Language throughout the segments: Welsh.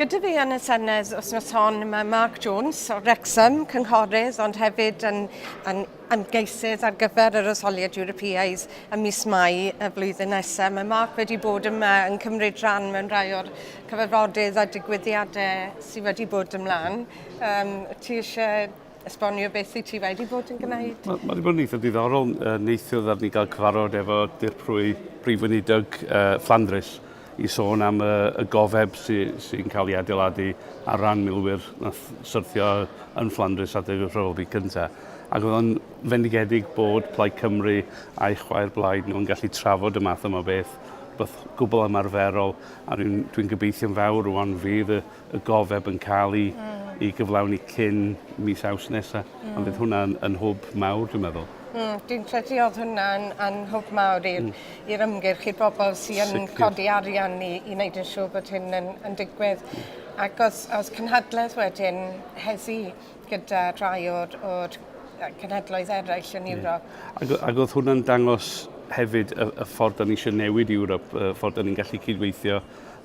Gyda fi yn y Senedd wythnos hon, mae Marc Jones o Wrecsam, Cynghorydd, ond hefyd yn ymgeisydd ar gyfer yr Senedd Ewropeaidd ym mis Mai y flwyddyn nesaf. Mae Marc wedi bod yma yn cymryd rhan mewn rai o'r cyfarfodydd a digwyddiadau sydd wedi bod ymlaen. Ti eisiau esbonio beth i ti wedi bod yn gwneud? Mae wedi bod yn eitha diddorol. Neithiodd ar ni gael cyfarfod efo dirprwy Prif Weinidog Flandrys i sôn am y gofeb sy'n cael ei adeiladu ar ran milwyr nath syrthio yn Flandrys adeg y rhyfel cyntaf. Ac oedd o'n fendigedig bod Plaid Cymru a'i chwaer blaid nhw'n gallu trafod y math yma beth, beth gwbl ymarferol, a dwi'n gobeithio'n fawr rwan fydd y gofeb yn cael ei gyflawni cyn mis Awst nesaf. Ond bydd hwnna'n hwb mawr, dwi'n meddwl. Dwi'n credu oedd hwnna'n hwb mawr i'r ymgyrch i'r bobl sy'n codi arian i wneud yn siŵr bod hyn yn digwydd. Ac oedd gynhadledd wedyn hesu gyda rhai o'r cenhedloedd eraill yn Ewrop. Ac oedd hwnna'n dangos hefyd y ffordd da ni eisiau newid Ewrop, y ffordd da ni'n gallu cydweithio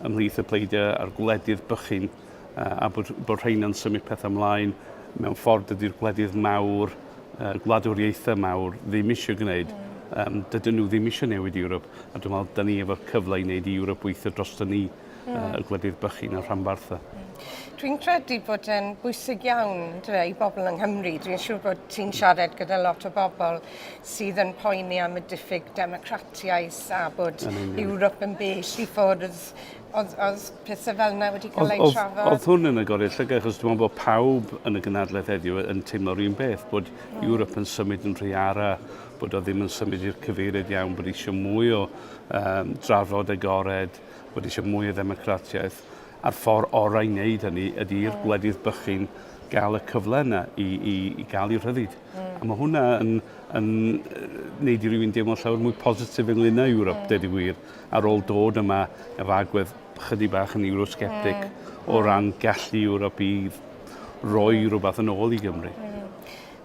ymhlith y pleidiau a'r gwledydd bychin, a bod rhain yn symud pethau ymlaen mewn ffordd ydy'r gwledydd mawr, gwladwriaethau mawr ddim eisiau gwneud. Dydyn nhw ddim eisiau newid Ewrop, a dwi'n meddwl da ni efo'r cyfle i wneud i Ewrop weithio drosto ni, y gwledydd bychin a rhanbarthau. Dwi'n credu bod yn bwysig iawn i bobl yng Nghymru. Dwi'n siŵr bod ti'n siarad gyda lot o bobl sydd yn poeni am y diffyg democratiaeth a bod Ewrop yn bell i ffwrdd. Oedd pethau fel yna wedi cael ei trafod? Oedd hwn yn y gorau llygau, achos dwi'n meddwl bod pawb yn y gynhadledd heddiw yn teimlo'r un beth, bod Ewrop yn symud yn rhy ara, bod o ddim yn symud i'r cyfeiriad iawn, bod eisiau mwy o drafod agored, bod eisiau mwy o democratiaeth. A'r ffordd orau i wneud hynny ydy'r gwledydd bychin gael y cyfle yna i gael ei rhyddid. A mae hwnna yn wneud i rywun deimlo llawer mwy positif ynglyn â Ewrop, deud i wir, ar ôl dod yma efo agwedd chydig bach yn eurosceptic o ran gallu Ewrop i roi rhywbeth yn ôl i Gymru.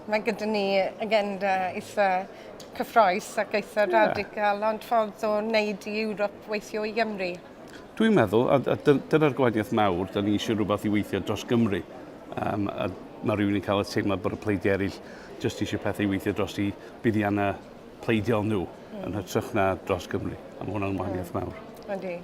Mae gyda ni agenda eitha cyffroes ac eitha radical, ond ffordd o wneud i Ewrop weithio i Gymru. Dwi'n meddwl, a dyna'r gwahaniaeth mawr, da ni eisiau rhywbeth i weithio dros Gymru. A mae rhywun yn cael y teimlad bod y pleidiau eraill jyst eisiau pethau i weithio dros i buddiannau pleidiol nhw yn hytrach na dros Gymru. A mae hwnna'n wahaniaeth mawr. Ydy.